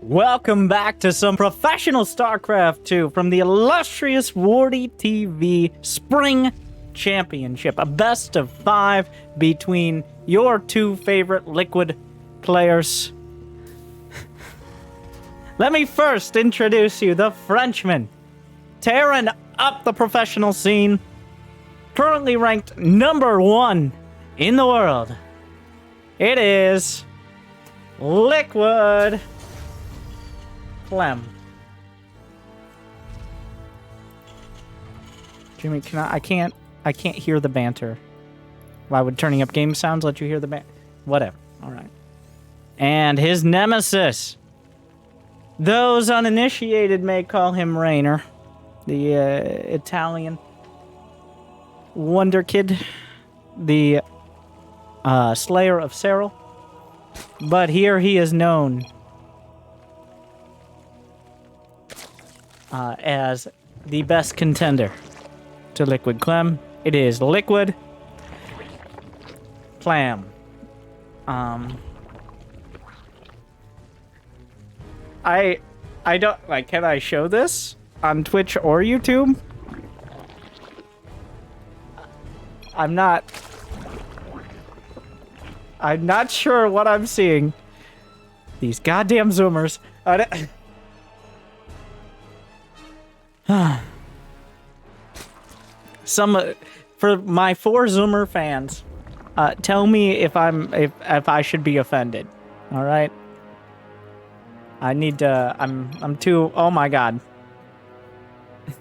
Welcome back to some professional StarCraft 2 from the illustrious WardiTV Spring Championship. A best of 5 between your two favorite Liquid players. Let me first introduce you the Frenchman. Terran up the professional scene. Currently ranked #1 in the world. It is LiquidClem. Jimmy, I can't hear the banter. Why would turning up game sounds let you hear the banter? Whatever. All right. And his nemesis. Those uninitiated may call him Reynor, the Italian wonder kid, the slayer of Cyril. But here he is known as the best contender to LiquidClem. It is LiquudClam. I don't, like, can I show this on Twitch or YouTube? I'm not sure what I'm seeing. These goddamn Zoomers. For my 4 Zoomer fans, tell me if I should be offended. All right. I need to. I'm too. Oh my god.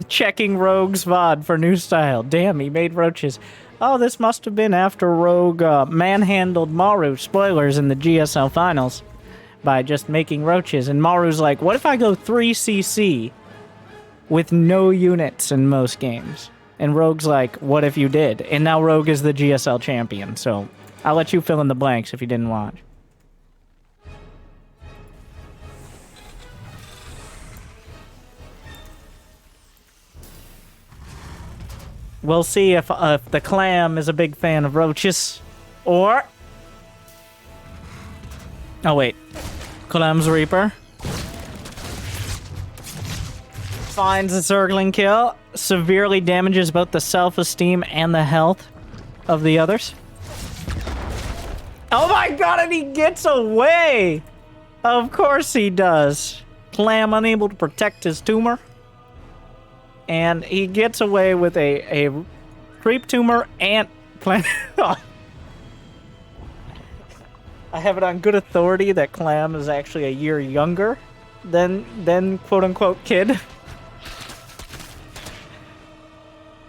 Checking Rogue's VOD for new style. Damn, he made roaches. Oh, this must have been after Rogue manhandled Maru. Spoilers in the GSL finals by just making roaches. And Maru's like, what if I go 3cc with no units in most games? And Rogue's like, what if you did? And now Rogue is the GSL champion. So I'll let you fill in the blanks if you didn't watch. We'll see if the Clam is a big fan of roaches, or... Oh, wait. Clem's Reaper. Finds a Zergling kill. Severely damages both the self-esteem and the health of the others. Oh my god, and he gets away! Of course he does. Clam unable to protect his tumor. And he gets away with a creep tumor and plant. I have it on good authority that Clam is actually a year younger than quote unquote kid.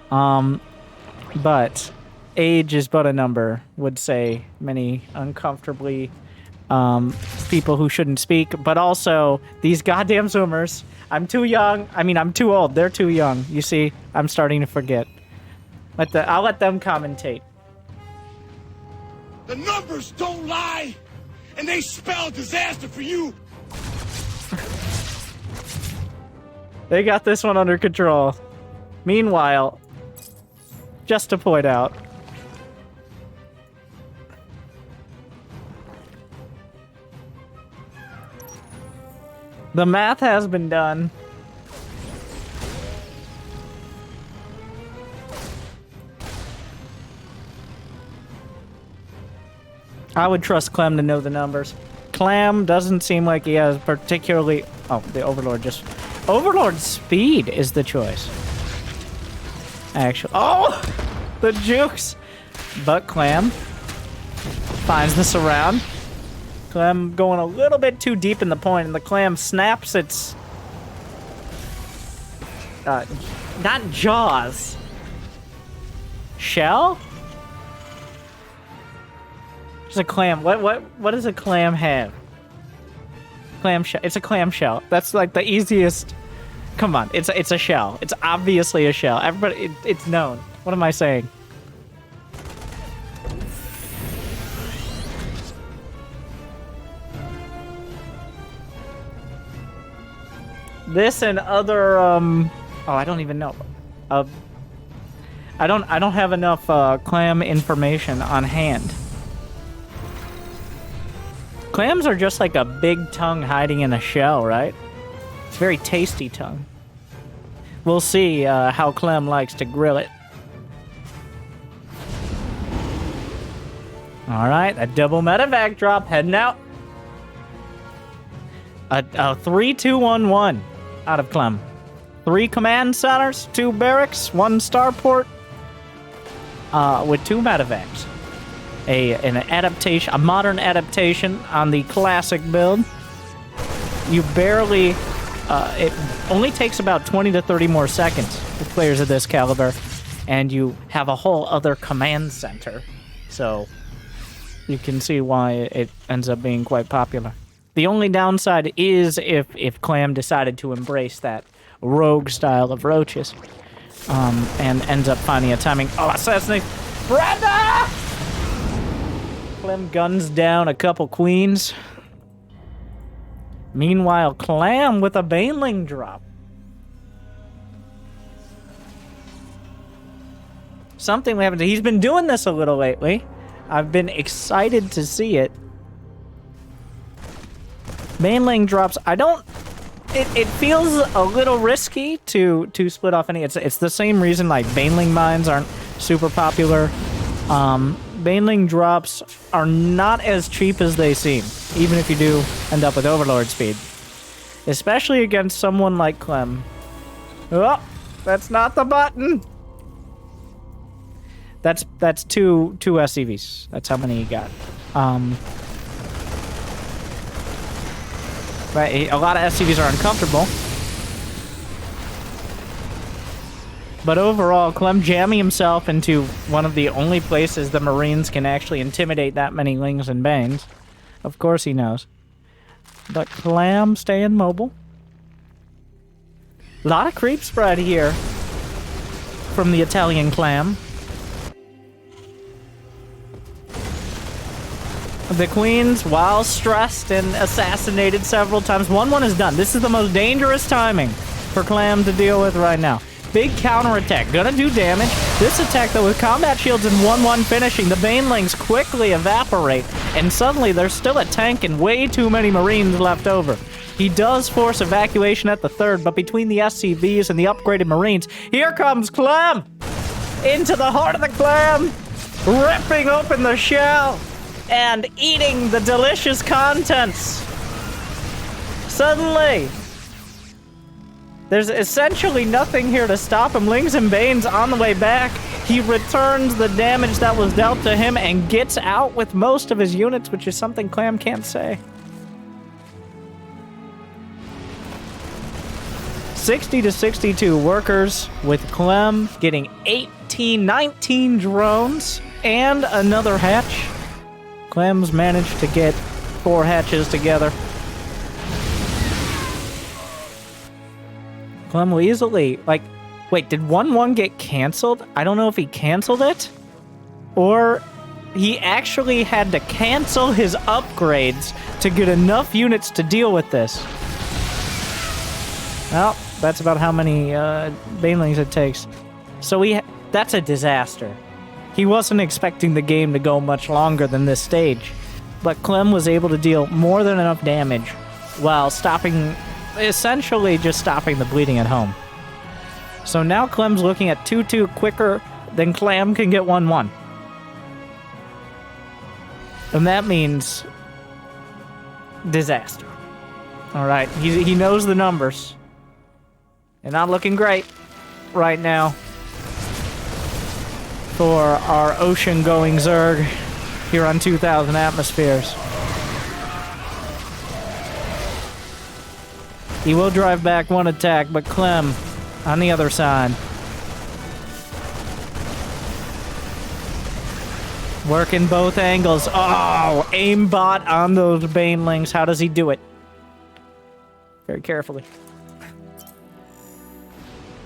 But age is but a number, would say many uncomfortably people who shouldn't speak. But also these goddamn Zoomers. I'm too young. I mean, I'm too old. They're too young. You see, I'm starting to forget. I'll let them commentate. The numbers don't lie, and they spell disaster for you. They got this one under control. Meanwhile, just to point out, the math has been done. I would trust Clem to know the numbers. Clam doesn't seem like he has particularly... Oh, the Overlord just... Overlord speed is the choice. Actually... Oh! The jukes! But Clam finds the surround. Clam going a little bit too deep in the point, and the Clam snaps its... not jaws. Shell? It's a clam. What does a clam have? Clam shell. It's a clam shell. That's like the easiest... Come on, it's a shell. It's obviously a shell. Everybody, it's known. What am I saying? This and other oh, I don't even know. I don't have enough Clam information on hand. Clams are just like a big tongue hiding in a shell, right? It's very tasty tongue. We'll see how Clem likes to grill it. All right, a double medevac drop heading out. A 3-2-1-1 out of Clem. 3 command centers, 2 barracks, 1 starport, with 2 medevacs. An adaptation, a modern adaptation on the classic build. You barely, it only takes about 20 to 30 more seconds with players of this caliber, and you have a whole other command center. So you can see why it ends up being quite popular. The only downside is if Clam decided to embrace that rogue style of roaches, and ends up finding a timing. Oh, assassinate! Brenda! Clem guns down a couple queens. Meanwhile, Clam with a baneling drop. Something we haven't. He's been doing this a little lately. I've been excited to see it. Baneling drops. I don't. It feels a little risky to split off any. It's the same reason like baneling mines aren't super popular. Baneling drops are not as cheap as they seem, even if you do end up with overlord speed, especially against someone like Clem. Oh, that's not the button. That's two SCVs. That's how many you got. Right, a lot of SCVs are uncomfortable. But overall, Clem jamming himself into one of the only places the Marines can actually intimidate that many Lings and Banes. Of course he knows. But Clam staying mobile. A lot of creep spread here from the Italian Clam. The queens, while stressed and assassinated several times. 1-1 is done. This is the most dangerous timing for Clam to deal with right now. Big counterattack, gonna do damage. This attack, though, with combat shields and 1-1 finishing, the banelings quickly evaporate, and suddenly there's still a tank and way too many Marines left over. He does force evacuation at the 3rd, but between the SCVs and the upgraded Marines, here comes Clem! Into the heart of the Clam! Ripping open the shell! And eating the delicious contents. Suddenly, there's essentially nothing here to stop him. Lings and Banes on the way back. He returns the damage that was dealt to him and gets out with most of his units, which is something Clam can't say. 60 to 62 workers, with Clem getting 19 drones and another hatch. Clem's managed to get 4 hatches together. Clem will easily, like, wait, did 1-1 get canceled? I don't know if he canceled it, or he actually had to cancel his upgrades to get enough units to deal with this. Well, that's about how many banelings it takes. So that's a disaster. He wasn't expecting the game to go much longer than this stage, but Clem was able to deal more than enough damage while essentially just stopping the bleeding at home. So now Clem's looking at 2-2 quicker than Clam can get 1-1. And that means disaster. All right, he knows the numbers. They're not looking great right now for our ocean-going Zerg here on 2,000 atmospheres. He will drive back 1 attack, but Clem on the other side. Working both angles. Oh, aimbot on those banelings. How does he do it? Very carefully.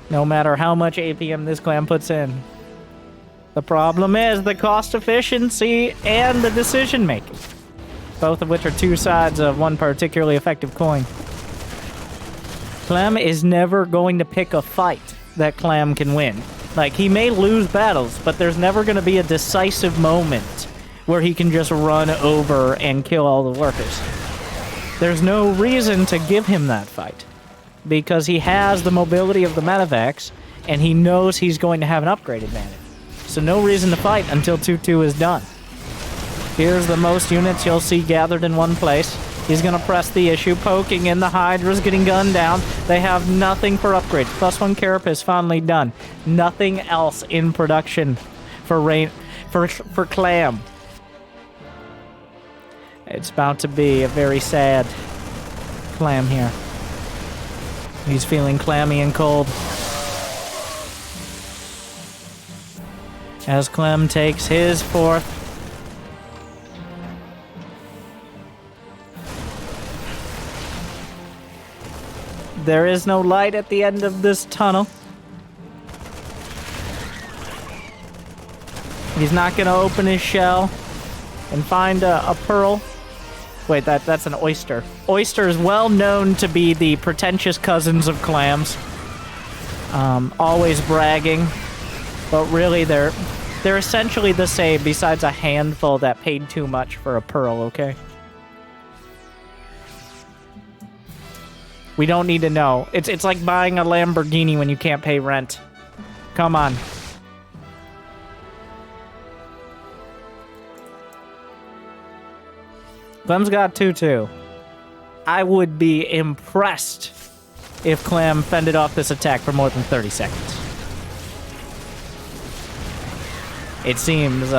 No matter how much APM this Clam puts in. The problem is the cost efficiency and the decision making, both of which are 2 sides of one particularly effective coin. Clem is never going to pick a fight that Clam can win. Like, he may lose battles, but there's never going to be a decisive moment where he can just run over and kill all the lurkers. There's no reason to give him that fight, because he has the mobility of the medevacs, and he knows he's going to have an upgrade advantage. So no reason to fight until 2-2 is done. Here's the most units you'll see gathered in one place. He's going to press the issue, poking in. The Hydra's getting gunned down. They have nothing for upgrades. +1 carapace finally done. Nothing else in production for Clam. It's about to be a very sad Clam here. He's feeling clammy and cold. As Clem takes his 4th. There is no light at the end of this tunnel. He's not going to open his shell and find a pearl. Wait, that's an oyster. Oyster is well known to be the pretentious cousins of clams. Always bragging. But really, they're essentially the same, besides a handful that paid too much for a pearl, okay? We don't need to know. It's like buying a Lamborghini when you can't pay rent. Come on. Clem's got 2-2. I would be impressed if Clem fended off this attack for more than 30 seconds. It seems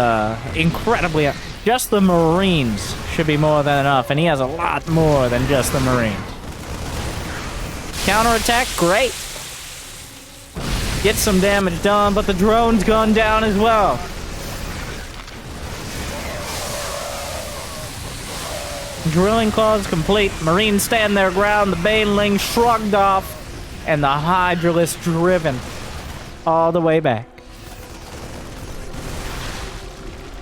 incredibly... Just the Marines should be more than enough, and he has a lot more than just the Marines. Counterattack, great. Get some damage done, but the drone's gone down as well. Drilling claws complete. Marines stand their ground. The Baneling shrugged off, and the Hydralisk driven all the way back.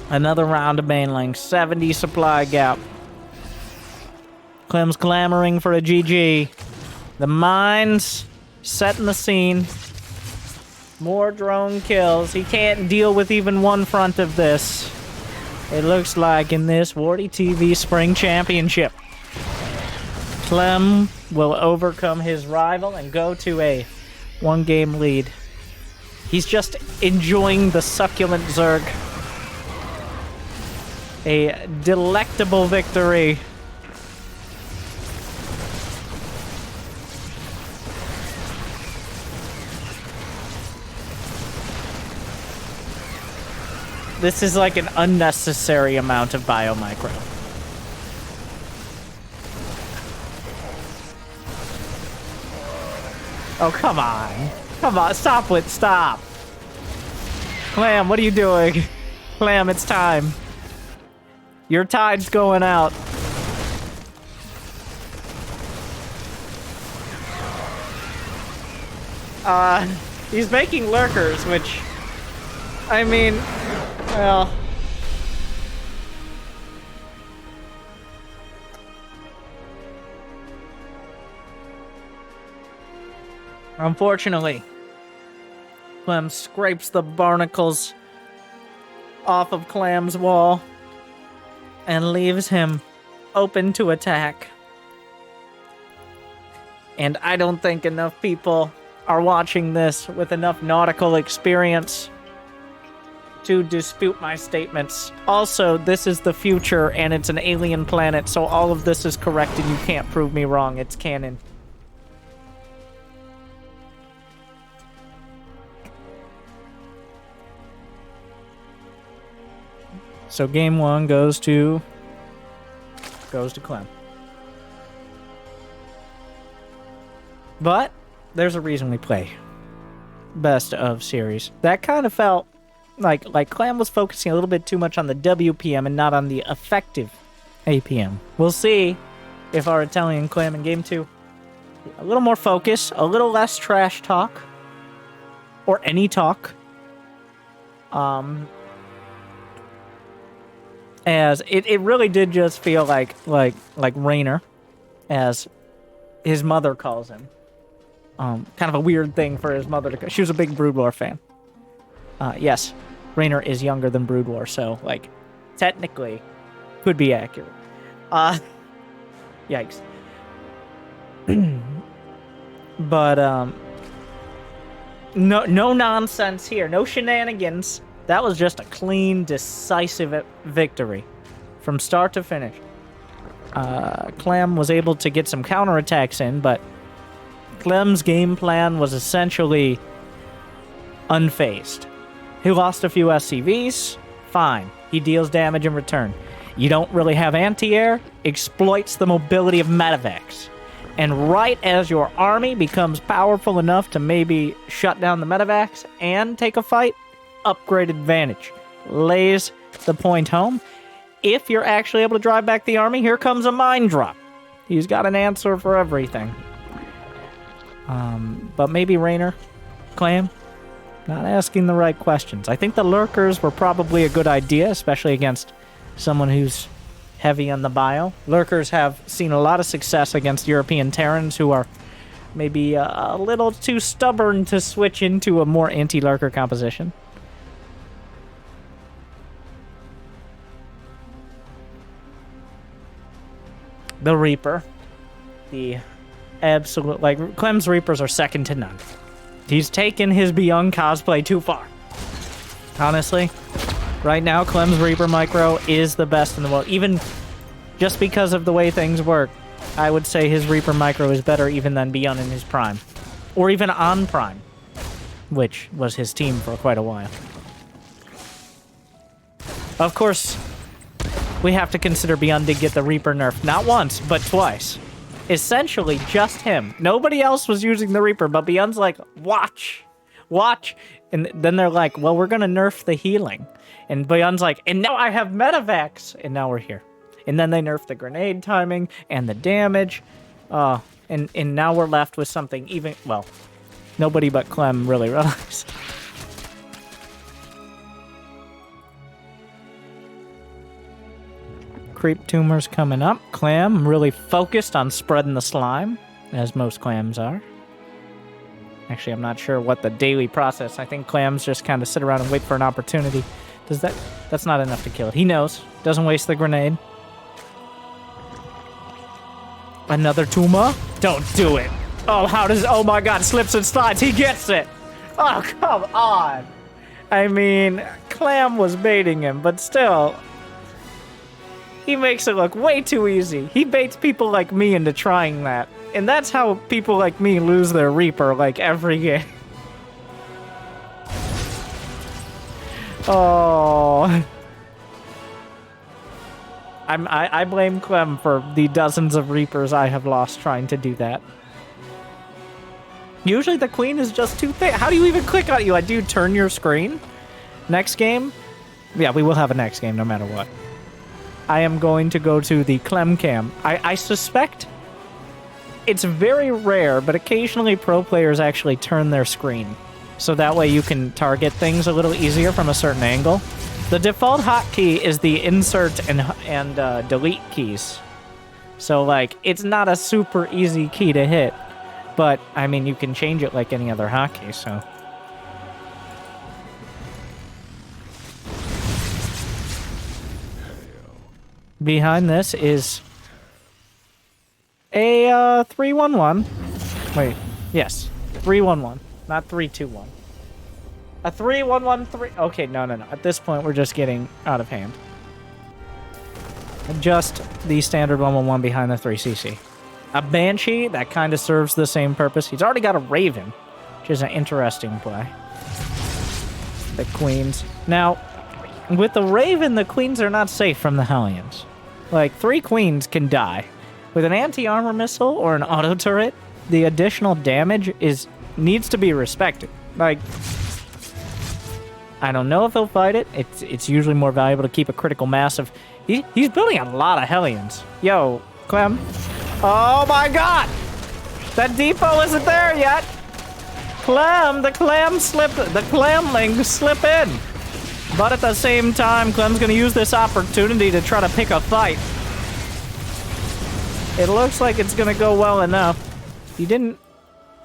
Another round of Baneling. 70 supply gap. Clem's clamoring for a GG. The mines setting the scene. More drone kills. He can't deal with even one front of this. It looks like in this WardiTV Spring Championship, Clem will overcome his rival and go to a 1-game lead. He's just enjoying the succulent Zerg. A delectable victory. This is like an unnecessary amount of biomicro. Oh, come on. Come on, stop it, stop. Clam, what are you doing? Clam, it's time. Your tide's going out. He's making lurkers, which... I mean... Well... Unfortunately, Clem scrapes the barnacles off of Clam's wall and leaves him open to attack. And I don't think enough people are watching this with enough nautical experience to dispute my statements. Also, this is the future, and it's an alien planet, so all of this is correct, and you can't prove me wrong. It's canon. So game 1 goes to Clem. But there's a reason we play best of series. That kind of felt like Clam was focusing a little bit too much on the WPM and not on the effective APM. We'll see if our Italian Clam in game 2 a little more focus, a little less trash talk, or any talk. As it really did just feel like Reynor, as his mother calls him. Kind of a weird thing for his mother to... She was a big Brood War fan. Yes, Reynor is younger than Brood War, so, technically could be accurate. Yikes. But, no nonsense here. No shenanigans. That was just a clean, decisive victory from start to finish. Clam was able to get some counterattacks in, but Clem's game plan was essentially unfazed. He lost a few SCVs, fine. He deals damage in return. You don't really have anti-air, exploits the mobility of medevacs. And right as your army becomes powerful enough to maybe shut down the medevacs and take a fight, upgrade advantage. Lays the point home. If you're actually able to drive back the army, here comes a mine drop. He's got an answer for everything. But maybe Reynor, Clam, not asking the right questions. I think the lurkers were probably a good idea, especially against someone who's heavy on the bio. Lurkers have seen a lot of success against European Terrans who are maybe a little too stubborn to switch into a more anti-lurker composition. The Reaper. The absolute, like, Clem's Reapers are second to none. He's taken his Beyond cosplay too far. Honestly, right now, Clem's Reaper Micro is the best in the world. Even just because of the way things work, I would say his Reaper Micro is better even than Beyond in his prime. Or even on prime, which was his team for quite a while. Of course, we have to consider Beyond did get the Reaper nerf not once, but twice. Essentially, just him. Nobody else was using the Reaper, but Beyond's like, watch. And then they're like, well, we're going to nerf the healing. And Beyond's like, and now I have medevacs. And now we're here. And then they nerf the grenade timing and the damage. And now we're left with something even, well, nobody but Clem really realized. Creep tumors coming up. Clam really focused on spreading the slime, as most clams are. Actually, I'm not sure what the daily process. I think clams just kind of sit around and wait for an opportunity. That's not enough to kill it. He knows. Doesn't waste the grenade. Another tumor? Don't do it. Oh my god, slips and slides. He gets it. Oh, come on. I mean, Clam was baiting him, but still, he makes it look way too easy. He baits people like me into trying that. And that's how people like me lose their Reaper, like, every game. Oh. I blame Clem for the dozens of Reapers I have lost trying to do that. Usually the queen is just too thick. How do you even click on you? Do you turn your screen? Next game? Yeah, we will have a next game no matter what. I am going to go to the Clem cam. I suspect it's very rare, but occasionally pro players actually turn their screen. So that way you can target things a little easier from a certain angle. The default hotkey is the insert and delete keys. So, like, it's not a super easy key to hit. But, I mean, you can change it like any other hotkey, so. Behind this is a 311. Wait, yes, 311, not 321. A 3113. Okay, no. At this point, we're just getting out of hand. Just the standard 111 behind the 3cc. A Banshee, that kind of serves the same purpose. He's already got a Raven, which is an interesting play. The Queens. Now, with the Raven, the Queens are not safe from the Hellions. Like, 3 Queens can die. With an anti-armor missile or an auto turret, the additional damage needs to be respected. Like, I don't know if he'll fight it. It's usually more valuable to keep a critical mass of... He's building a lot of Hellions. Yo, Clem. Oh my god! That depot isn't there yet! Clem, the Clamlings slip in! But at the same time, Clem's gonna use this opportunity to try to pick a fight. It looks like it's gonna go well enough. He didn't...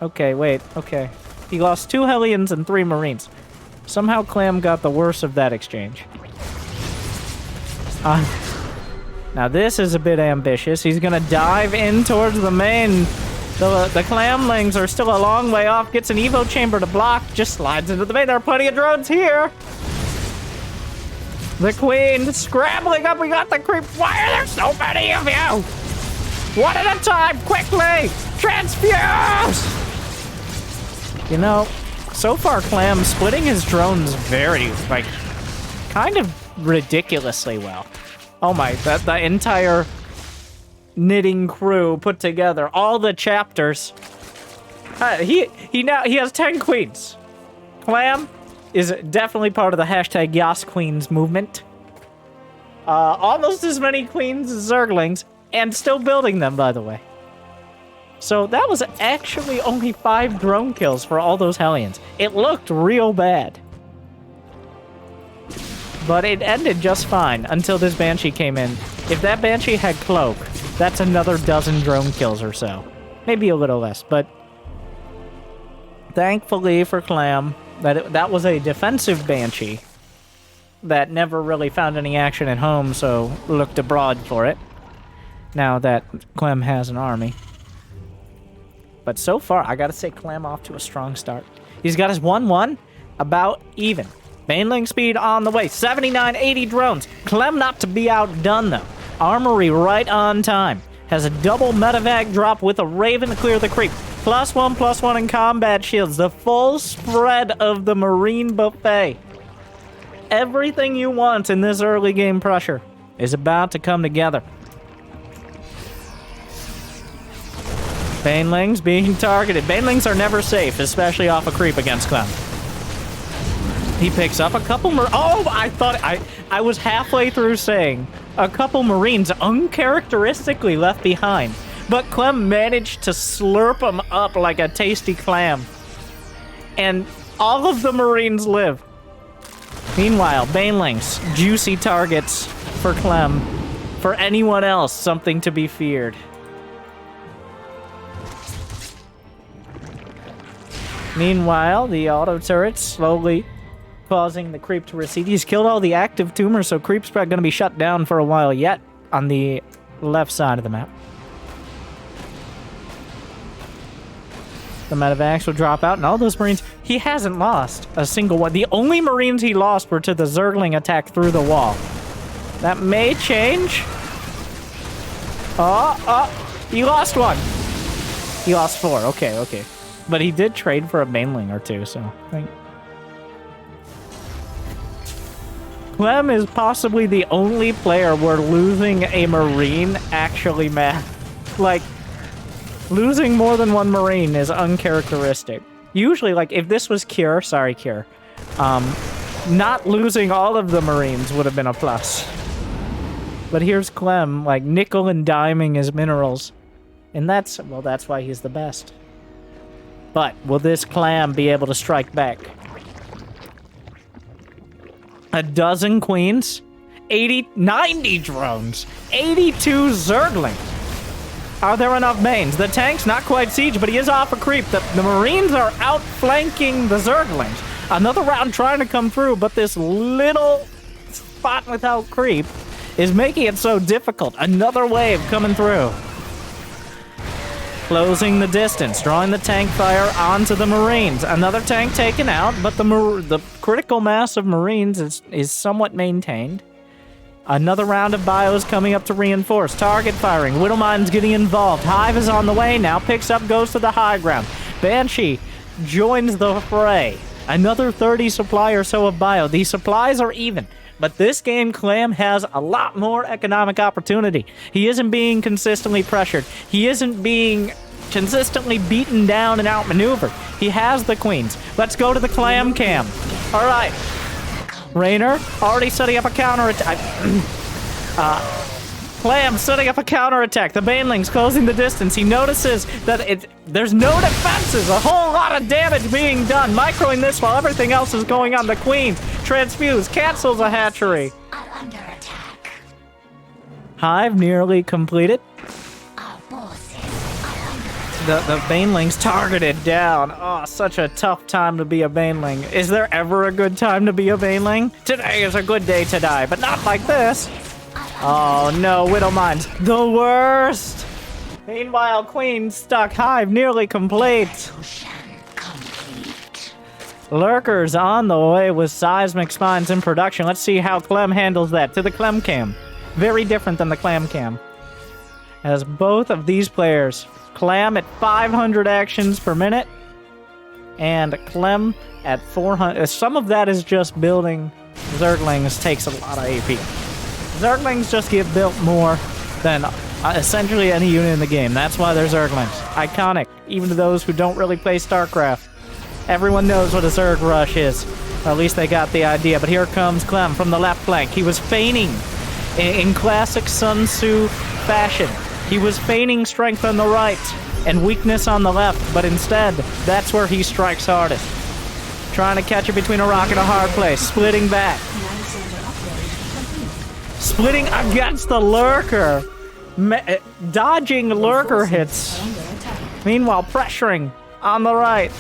Okay, wait, okay. He lost 2 Hellions and 3 Marines. Somehow Clam got the worst of that exchange. Now this is a bit ambitious. He's gonna dive in towards the main. The clamlings are still a long way off. Gets an evo chamber to block. Just slides into the main. There are plenty of drones here. The queen scrambling up. We got the creep. Why are there so many of you? One at a time. Quickly. Transfuse. You know, so far Clam splitting his drones very, like, kind of ridiculously well. Oh my, the entire knitting crew put together, all the chapters. He has 10 queens. Clam is definitely part of the hashtag Yas Queens movement. Almost as many queens as Zerglings, and still building them, by the way. So that was actually only 5 drone kills for all those Hellions. It looked real bad. But it ended just fine until this Banshee came in. If that Banshee had Cloak, that's another dozen drone kills or so. Maybe a little less, but thankfully for Clam, that was a defensive Banshee that never really found any action at home, so looked abroad for it. Now that Clem has an army. But so far, I gotta say Clem off to a strong start. He's got his 1-1 about even. Baneling speed on the way. 79, 80 drones. Clem not to be outdone, though. Armory right on time. Has a double medevac drop with a Raven to clear the creep. +1/+1 in combat shields. The full spread of the Marine buffet. Everything you want in this early game pressure is about to come together. Banelings being targeted. Banelings are never safe, especially off a creep against Clem. He picks up a couple Oh, I thought I was halfway through saying a couple Marines uncharacteristically left behind, but Clem managed to slurp them up like a tasty clam. And all of the Marines live. Meanwhile, Banelings, juicy targets for Clem. For anyone else, something to be feared. Meanwhile, the auto turrets slowly causing the creep to recede. He's killed all the active tumors, so creep's probably going to be shut down for a while yet on the left side of the map. The medevacs will drop out, and all those Marines, he hasn't lost a single one. The only Marines he lost were to the Zergling attack through the wall. That may change. He lost one. He lost 4. Okay. But he did trade for a Baneling or 2, so I think Clem is possibly the only player where losing a Marine actually matters. Like, losing more than one Marine is uncharacteristic. Usually, like, if this was Cure, not losing all of the Marines would have been a plus. But here's Clem, like, nickel and diming his minerals. And that's why he's the best. But will this Clam be able to strike back? A dozen queens, 90 drones, 82 Zerglings. Are there enough mains? The tank's not quite siege, but he is off a creep. The Marines are outflanking the Zerglings. Another round trying to come through, but this little spot without creep is making it so difficult. Another wave coming through. Closing the distance, drawing the tank fire onto the Marines. Another tank taken out, but the critical mass of Marines is somewhat maintained. Another round of bios coming up to reinforce. Target firing. Widowmine's getting involved. Hive is on the way now. Picks up, goes to the high ground. Banshee joins the fray. Another 30 supply or so of bio. These supplies are even. But this game, Clam has a lot more economic opportunity. He isn't being consistently pressured. He isn't being consistently beaten down and outmaneuvered. He has the queens. Let's go to the Clam cam. All right. Reynor already setting up a counterattack. Clam setting up a counterattack. The Banelings closing the distance. He notices that there's no defenses. A whole lot of damage being done. Microing this while everything else is going on. The Queen transfuse, cancels a hatchery. Are under attack. Hive nearly completed. Our forces are under attack. The Banelings targeted down. Oh, such a tough time to be a Baneling. Is there ever a good time to be a Baneling? Today is a good day to die, but not like this. Are Oh no, Widow Mines, the worst! Meanwhile, Queen stuck hive nearly complete. Fusion complete. Lurkers on the way with seismic spines in production. Let's see how Clem handles that. To the Clem cam. Very different than the Clam cam. As both of these players, Clam at 500 actions per minute, and Clem at 400. Some of that is just building Zerglings takes a lot of AP. Zerglings just get built more than essentially any unit in the game. That's why they're Zerglings. Iconic, even to those who don't really play Starcraft. Everyone knows what a Zerg rush is. Or at least they got the idea. But here comes Clem from the left flank. He was feigning in classic Sun Tzu fashion. He was feigning strength on the right and weakness on the left, but instead, that's where he strikes hardest. Trying to catch it between a rock and a hard place, splitting back. Splitting against the Lurker. Dodging Lurker hits. Meanwhile, pressuring on the right.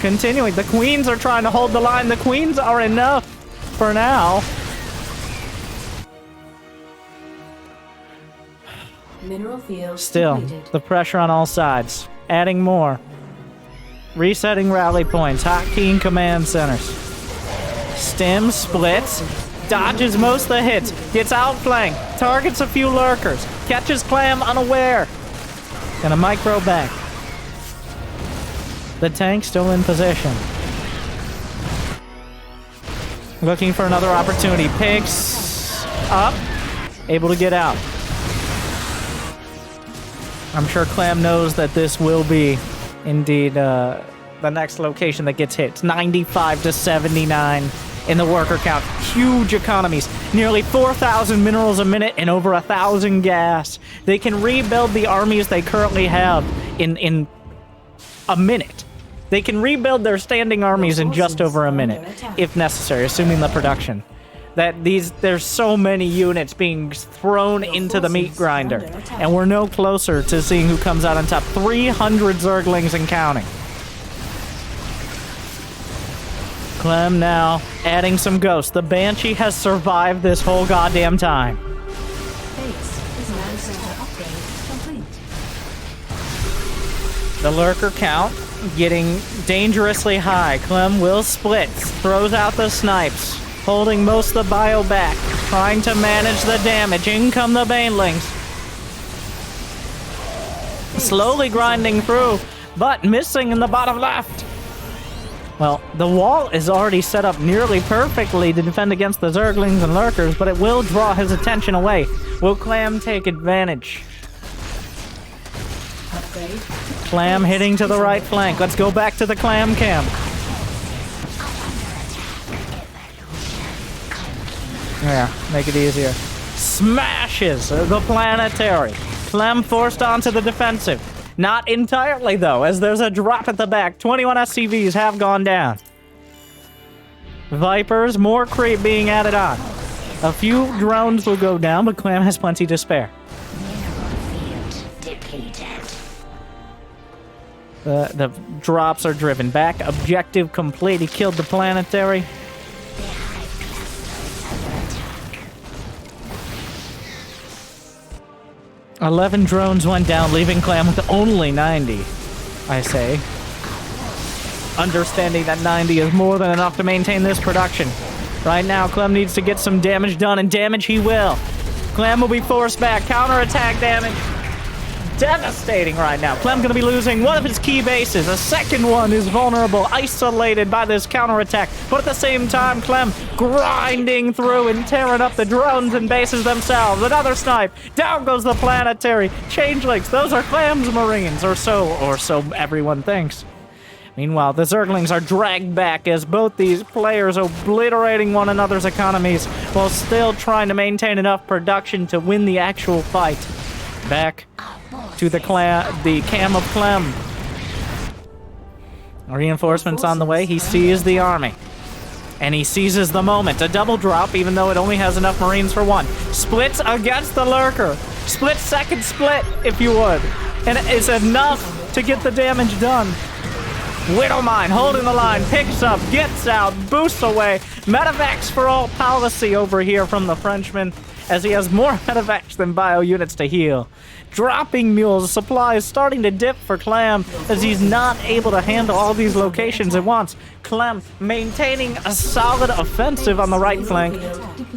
Continuing, the Queens are trying to hold the line. The Queens are enough for now. Mineral field Still, completed. the pressure on all sides. Adding more. Resetting rally points. Hotkeying command centers. Stim splits. Dodges most of the hits. Gets outflanked. Targets a few lurkers. Catches Clam unaware. Gonna micro back. The tank still in position. Looking for another opportunity. Picks up. Able to get out. I'm sure Clam knows that this will be, indeed, the next location that gets hit. It's 95 to 79 in the worker count. Huge economies. Nearly 4,000 minerals a minute and over 1,000 gas. They can rebuild the armies they currently have in a minute. They can rebuild their standing armies in just over a minute, if necessary, assuming the production. There's so many units being thrown into the meat grinder, and we're no closer to seeing who comes out on top. 300 Zerglings and counting. Clem now adding some ghosts. The Banshee has survived this whole goddamn time. Base design center upgrade complete. The lurker count getting dangerously high. Clem will split, throws out the snipes, holding most of the bio back, trying to manage the damage. In come the Banelings. Slowly grinding through, but missing in the bottom left. Well, the wall is already set up nearly perfectly to defend against the Zerglings and Lurkers, but it will draw his attention away. Will Clam take advantage? Upgrade. Clam hitting to the right flank. Let's go back to the Clam cam. Yeah, make it easier. Smashes the planetary. Clem forced onto the defensive. Not entirely, though, as there's a drop at the back. 21 SCVs have gone down. Vipers, more creep being added on. A few drones will go down, but Clam has plenty to spare. The drops are driven back. Objective complete. He killed the planetary. $11 drones went down, leaving Clam with only 90, I say. Understanding that 90 is more than enough to maintain this production. Right now, Clem needs to get some damage done, and damage he will. Clam will be forced back. Counterattack damage. Devastating right now. Clem gonna be losing one of his key bases. A second one is vulnerable, isolated by this counterattack. But at the same time, Clem grinding through and tearing up the drones and bases themselves. Another snipe. Down goes the planetary. Changelings. Those are Clam's Marines, or so everyone thinks. Meanwhile, the Zerglings are dragged back as both these players obliterating one another's economies while still trying to maintain enough production to win the actual fight. Back to the cam of Clem. Reinforcements on the way. He sees the army. And he seizes the moment. A double drop, even though it only has enough Marines for one. Splits against the Lurker. Split second split, if you would. And it's enough to get the damage done. Widowmine holding the line, picks up, gets out, boosts away. Medevacs for all policy over here from the Frenchman. as he has more medevacs than bio units to heal. Dropping mules, supplies starting to dip for Clam as he's not able to handle all these locations at once. Clem maintaining a solid offensive on the right flank,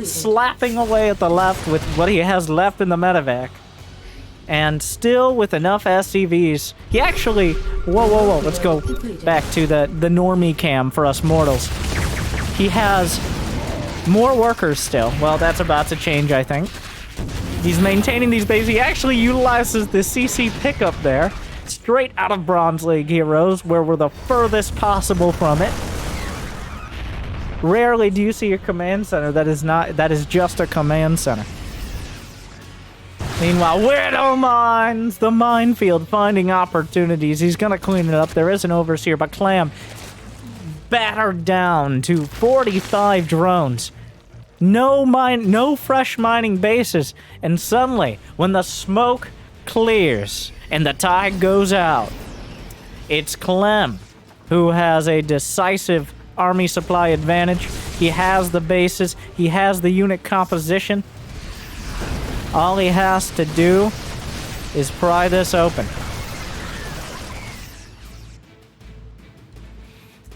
slapping away at the left with what he has left in the medevac. And still with enough SCVs. He actually... Whoa. Let's go back to the normie cam for us mortals. He has more workers still. Well, that's about to change, I think. He's maintaining these bases. He actually utilizes the CC pickup there. Straight out of Bronze League Heroes, where we're the furthest possible from it. Rarely do you see a command center that is just a command center. Meanwhile, Widow Mines, the minefield, finding opportunities. He's gonna clean it up. There is an overseer, but Clam battered down to 45 drones. No fresh mining bases. And suddenly, when the smoke clears and the tide goes out, it's Clem who has a decisive army supply advantage. He has the bases. He has the unit composition. All he has to do is pry this open.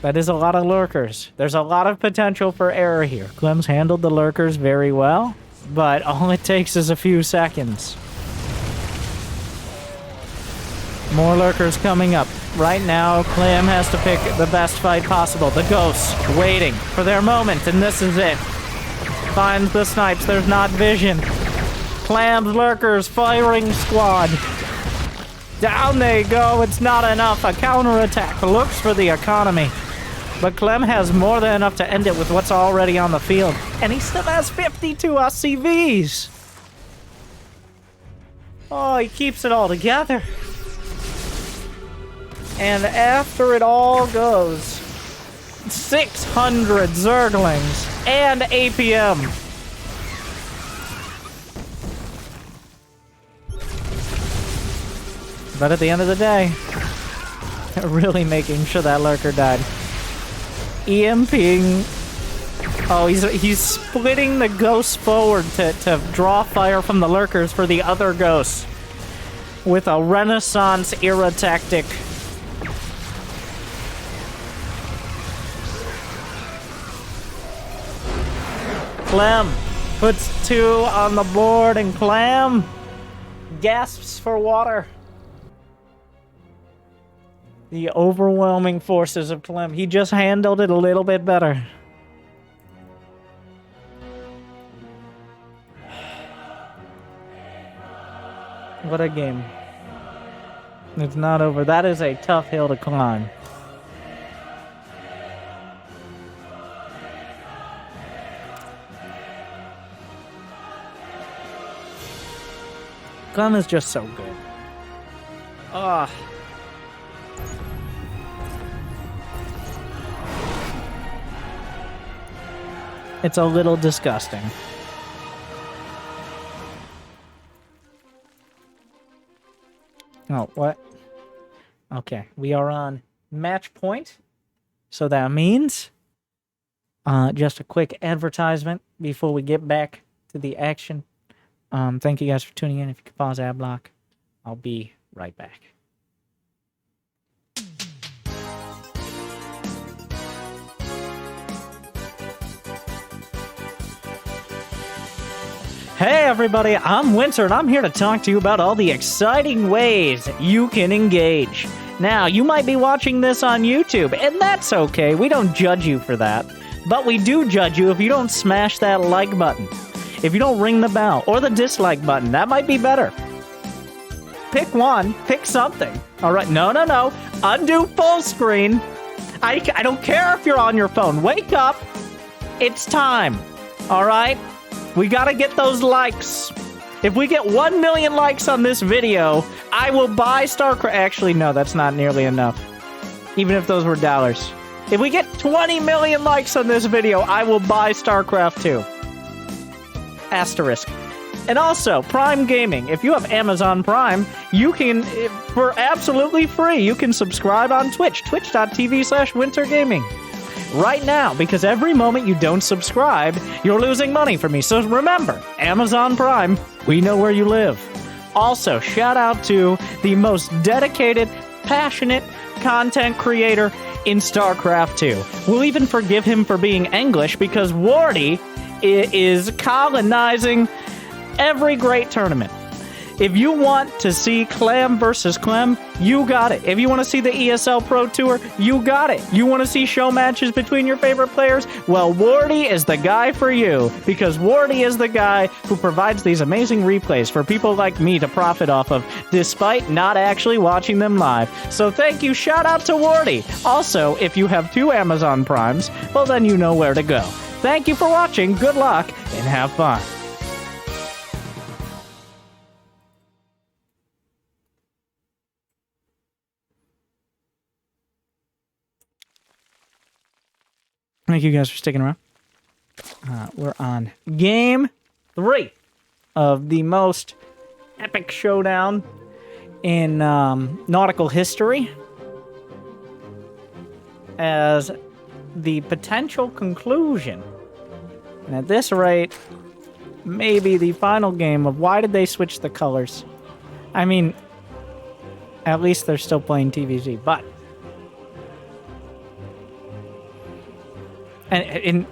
That is a lot of lurkers. There's a lot of potential for error here. Clem's handled the lurkers very well, but all it takes is a few seconds. More lurkers coming up. Right now, Clem has to pick the best fight possible. The ghosts waiting for their moment, and this is it. Finds the snipes. There's not vision. Clam's lurkers firing squad. Down they go. It's not enough. A counterattack looks for the economy. But Clem has more than enough to end it with what's already on the field. And he still has 52 SCVs. Oh, he keeps it all together. And after it all goes, 600 Zerglings and APM. But at the end of the day, really making sure that lurker died. EMPing. Oh, he's splitting the ghosts forward to draw fire from the lurkers for the other ghosts. With a Renaissance era tactic. Clem puts 2 on the board, and Clam gasps for water. The overwhelming forces of Clem. He just handled it a little bit better. What a game. It's not over. That is a tough hill to climb. Clem is just so good. Ah. It's a little disgusting. Oh, what? Okay, we are on match point. So that means just a quick advertisement before we get back to the action. Thank you guys for tuning in. If you could pause ad block, I'll be right back. Hey everybody, I'm Winter, and I'm here to talk to you about all the exciting ways you can engage. Now, you might be watching this on YouTube, and that's okay. We don't judge you for that. But we do judge you if you don't smash that like button. If you don't ring the bell, or the dislike button, that might be better. Pick one, pick something. Alright, no. Undo full screen. I don't care if you're on your phone. Wake up. It's time. Alright? We gotta get those likes. If we get 1 million likes on this video, I will buy Starcraft. Actually, no, that's not nearly enough. Even if those were dollars. If we get 20 million likes on this video, I will buy Starcraft 2. Asterisk. And also, Prime Gaming. If you have Amazon Prime, you can, for absolutely free, you can subscribe on Twitch. Twitch.tv/wintergaming. right now, because every moment you don't subscribe, you're losing money for me. So remember, Amazon Prime, we know where you live. Also, shout out to the most dedicated, passionate content creator in StarCraft 2. We'll even forgive him for being English because Wardy is colonizing every great tournament. If you want to see Clam versus Clem, you got it. If you want to see the ESL Pro Tour, you got it. You want to see show matches between your favorite players? Well, Wardy is the guy for you, because Wardy is the guy who provides these amazing replays for people like me to profit off of, despite not actually watching them live. So thank you, shout out to Wardy. Also, if you have 2 Amazon Primes, well then you know where to go. Thank you for watching, good luck, and have fun. Thank you guys for sticking around. We're on game 3 of the most epic showdown in nautical history, as the potential conclusion, and at this rate, maybe the final game of why did they switch the colors? I mean, at least they're still playing TVZ, but And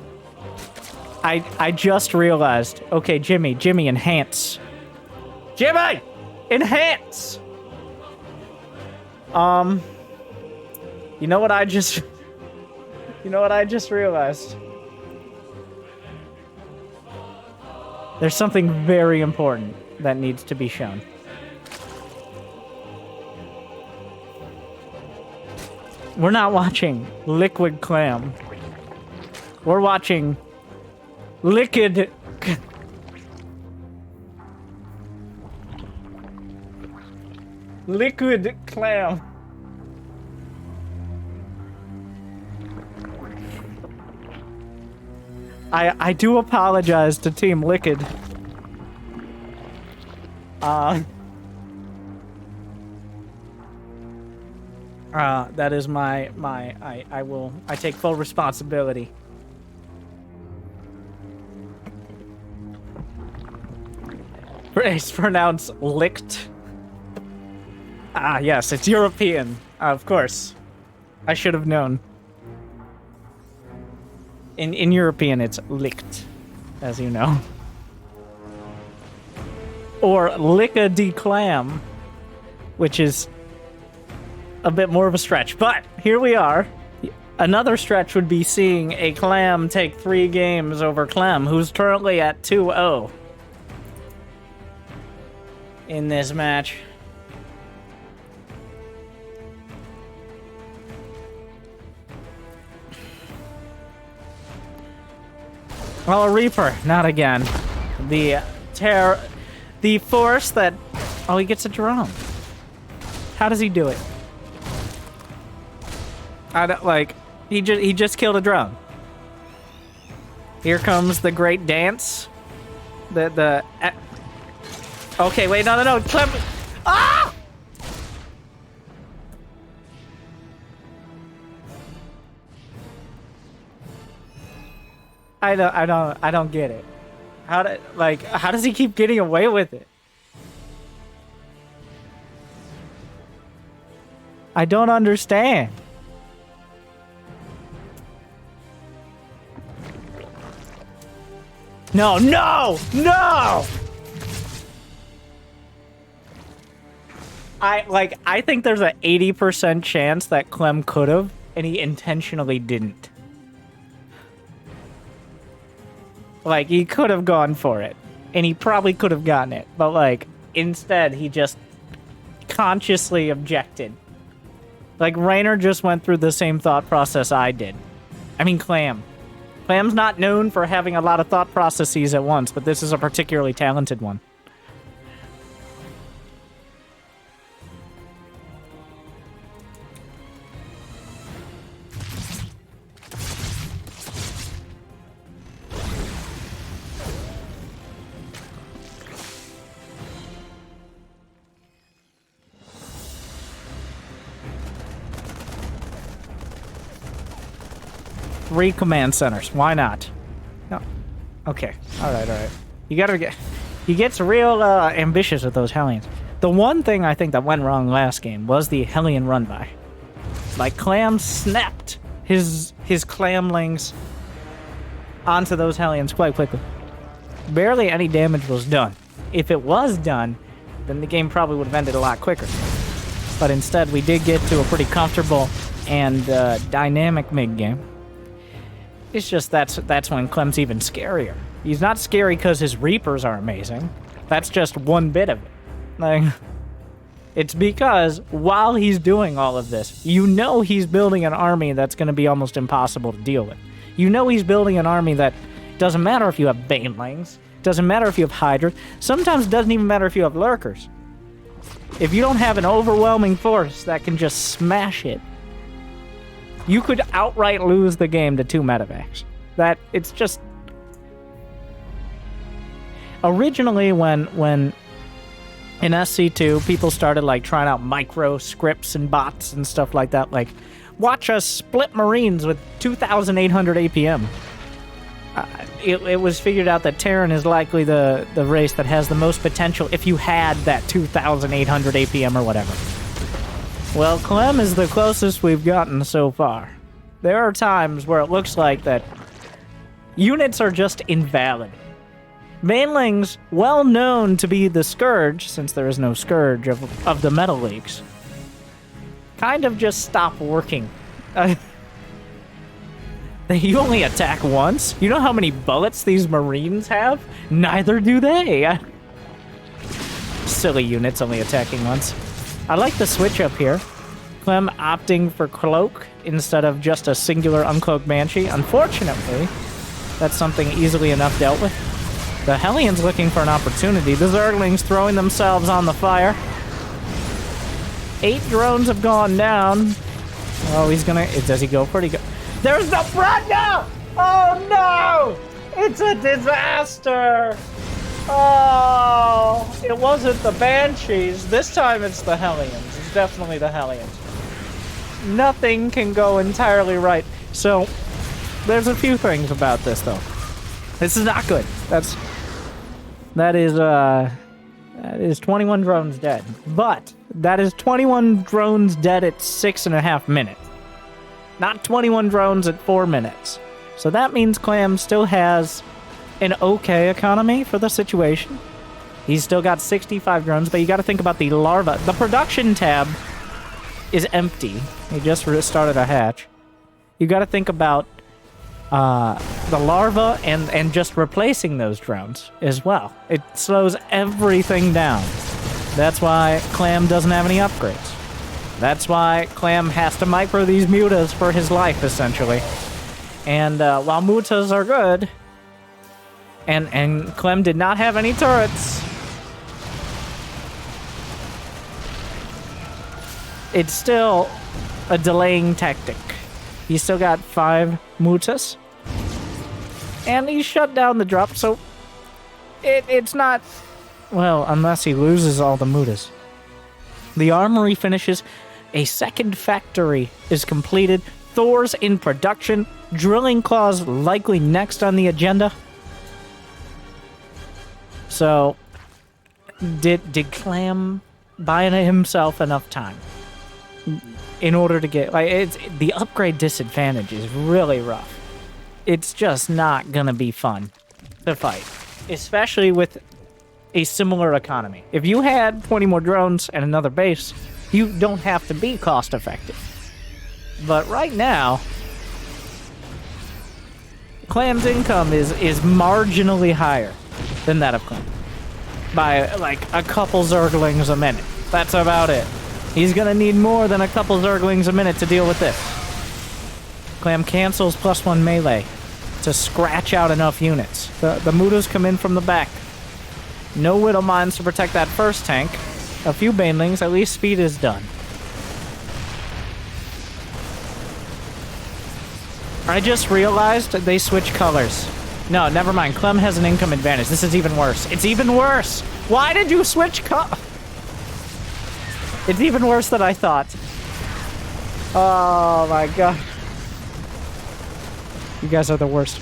I just realized, okay, Jimmy, enhance. Jimmy! Enhance! You know what I just realized? There's something very important that needs to be shown. We're not watching LiquidClem. We're watching LiquudClam. I do apologize to Team Liquid. That is I take full responsibility. It's pronounced licked. Ah, yes, it's European. Of course. I should have known. In European, it's licked, as you know. Or LiquudClam, which is a bit more of a stretch. But here we are. Another stretch would be seeing a Clam take 3 games over Clem, who's currently at 2-0. In this match. Well, a Reaper, not again. The force that... Oh, he gets a drone. How does he do it? I don't, like, he just killed a drone. Here comes the great dance. Okay, wait, no. Clem. Ah! I don't get it. How does he keep getting away with it? I don't understand. No! I think there's an 80% chance that Clem could have, and he intentionally didn't. Like, he could have gone for it, and he probably could have gotten it, but, like, instead, he just consciously objected. Like, Reynor just went through the same thought process I did. I mean, Clam. Clam's not known for having a lot of thought processes at once, but this is a particularly talented one. 3 command centers. Why not? No. Okay. All right. You gotta get... He gets real ambitious with those Hellions. The one thing I think that went wrong last game was the Hellion run-by. Like, Clam snapped his Clamlings onto those Hellions quite quickly. Barely any damage was done. If it was done, then the game probably would have ended a lot quicker. But instead, we did get to a pretty comfortable and dynamic mid-game. It's just that's when Clem's even scarier. He's not scary because his Reapers are amazing. That's just one bit of it. Like, it's because while he's doing all of this, you know he's building an army that's going to be almost impossible to deal with. You know he's building an army that doesn't matter if you have Banelings, doesn't matter if you have Hydras, sometimes doesn't even matter if you have Lurkers. If you don't have an overwhelming force that can just smash it, you could outright lose the game to 2 medevacs. That, it's just... Originally, when in SC2, people started, like, trying out micro scripts and bots and stuff like that, like, watch us split Marines with 2,800 APM. It was figured out that Terran is likely the race that has the most potential if you had that 2,800 APM or whatever. Well, Clem is the closest we've gotten so far. There are times where it looks like that units are just invalid. Banelings, well known to be the scourge, since there is no scourge of the Metal Leagues, kind of just stop working. You only attack once? You know how many bullets these Marines have? Neither do they. Silly units only attacking once. I like the switch up here. Clem opting for Cloak instead of just a singular Uncloaked Banshee. Unfortunately, that's something easily enough dealt with. The Hellion's looking for an opportunity. The Zerglings throwing themselves on the fire. 8 drones have gone down. Oh, he's gonna... Does he go for it? There's no front now! Oh, no! It's a disaster! Oh, it wasn't the Banshees. This time it's the Hellions. It's definitely the Hellions. Nothing can go entirely right. So, there's a few things about this, though. This is not good. That is 21 drones dead. But that is 21 drones dead at 6.5 minutes. Not 21 drones at 4 minutes. So that means Clam still has an okay economy for the situation. He's still got 65 drones, but you got to think about the larva. The production tab is empty. He just restarted a hatch. You got to think about the larva and just replacing those drones as well. It slows everything down. That's why Clam doesn't have any upgrades. That's why Clam has to micro these mutas for his life, essentially. And while mutas are good, and Clem did not have any turrets, it's still a delaying tactic. He's still got 5 mutas, and he shut down the drop, so it's not... Well, unless he loses all the mutas. The armory finishes. A second factory is completed. Thor's in production. Drilling Claws likely next on the agenda. So, did Clam buy himself enough time in order to get... Like, the upgrade disadvantage is really rough. It's just not gonna be fun to fight, especially with a similar economy. If you had 20 more drones and another base, you don't have to be cost effective. But right now, Clam's income is marginally higher than that of Clam. By like a couple Zerglings a minute. That's about it. He's gonna need more than a couple Zerglings a minute to deal with this. Clam cancels +1 melee to scratch out enough units. The mutas come in from the back. No Widow Mines to protect that first tank. A few Banelings, at least speed is done. I just realized they switch colors. No, never mind. Clem has an income advantage. This is even worse. It's even worse! Why did you switch colors? It's even worse than I thought. Oh my god. You guys are the worst.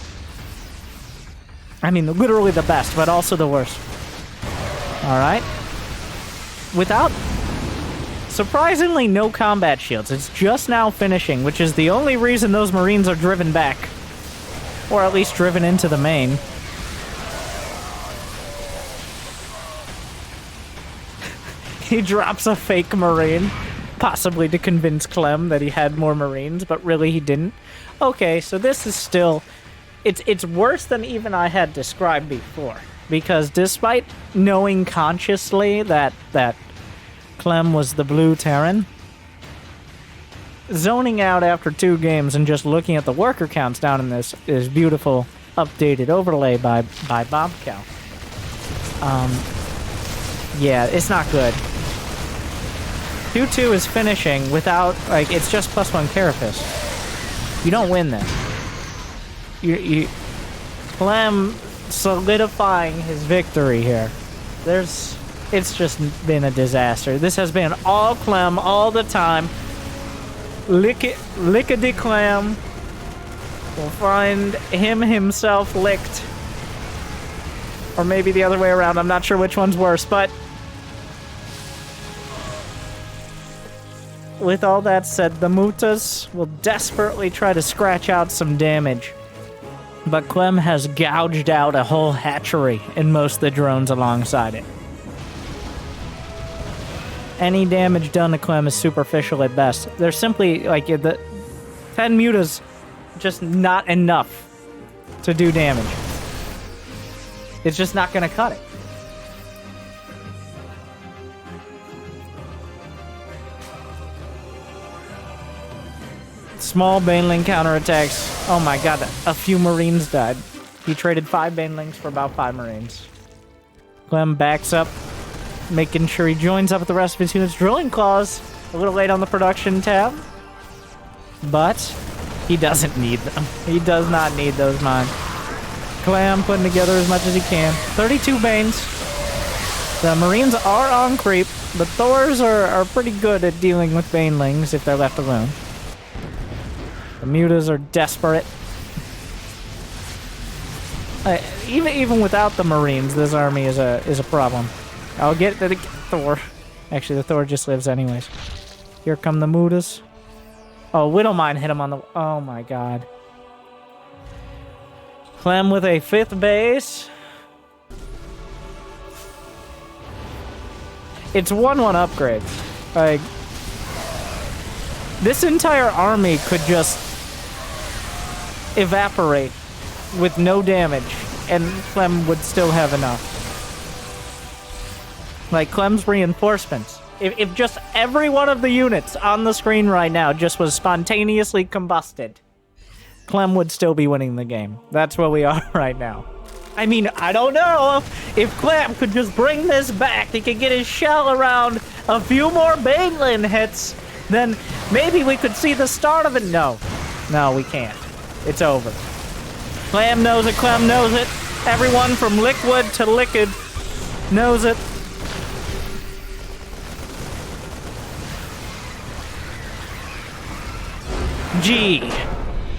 I mean, literally the best, but also the worst. Alright. Without... surprisingly, no combat shields. It's just now finishing, which is the only reason those Marines are driven back. Or at least driven into the main. He drops a fake Marine, possibly to convince Clem that he had more Marines, but really he didn't. Okay, so this is still... It's worse than even I had described before. Because despite knowing consciously that Clem was the blue Terran, zoning out after 2 games and just looking at the worker counts down in this is beautiful updated overlay by Bobcow. Yeah, it's not good. 2-2 is finishing without, like, it's just +1 Carapace. You don't win then. Clem solidifying his victory here. It's just been a disaster. This has been all Clem all the time. LiquudClam will find himself licked. Or maybe the other way around. I'm not sure which one's worse, but with all that said, the Mutas will desperately try to scratch out some damage. But Clem has gouged out a whole hatchery in most of the drones alongside it. Any damage done to Clem is superficial at best. They're simply, like, the 10 Mutas, just not enough to do damage. It's just not going to cut it. Small Baneling counterattacks. Oh my god, a few Marines died. He traded 5 Banelings for about 5 Marines. Clem backs up, making sure he joins up with the rest of his units. Drilling Claws, a little late on the production tab. But he doesn't need them. He does not need those mines. Clam putting together as much as he can. 32 Banes. The Marines are on creep. The Thors are pretty good at dealing with Banelings if they're left alone. The Mutas are desperate. Even without the Marines, this army is a problem. I'll get the Thor. Actually, the Thor just lives anyways. Here come the Mutas. Oh, Widowmine hit him on the... Oh my god. Clem with a 5th base. It's 1-1 upgrades. Like, this entire army could just evaporate with no damage, and Clem would still have enough. Like, Clem's reinforcements. If just every one of the units on the screen right now just was spontaneously combusted, Clem would still be winning the game. That's where we are right now. I mean, I don't know if Clem could just bring this back. He could get his shell around a few more Baneling hits, then maybe we could see the start of it. No, we can't. It's over. Clam knows it. Clem knows it. Everyone from Liquid to Liquid knows it. G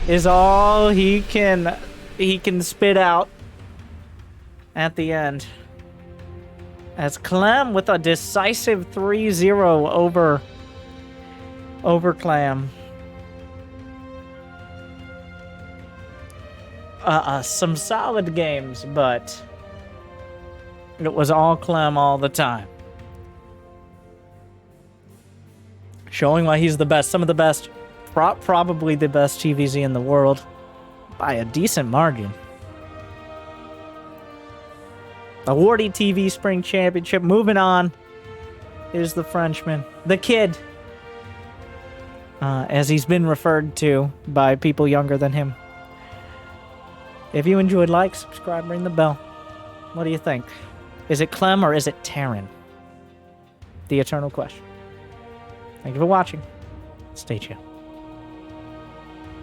is all he can spit out at the end. As Clem with a decisive 3-0 over Clam. Some solid games, but it was all Clem all the time. Showing why he's the best. Some of the best. Probably the best TVZ in the world. By a decent margin. The WardiTV Spring Championship. Moving on. Here's the Frenchman. The kid. As he's been referred to by people younger than him. If you enjoyed, like, subscribe, ring the bell. What do you think? Is it Clem or is it Terran? The eternal question. Thank you for watching. Stay tuned.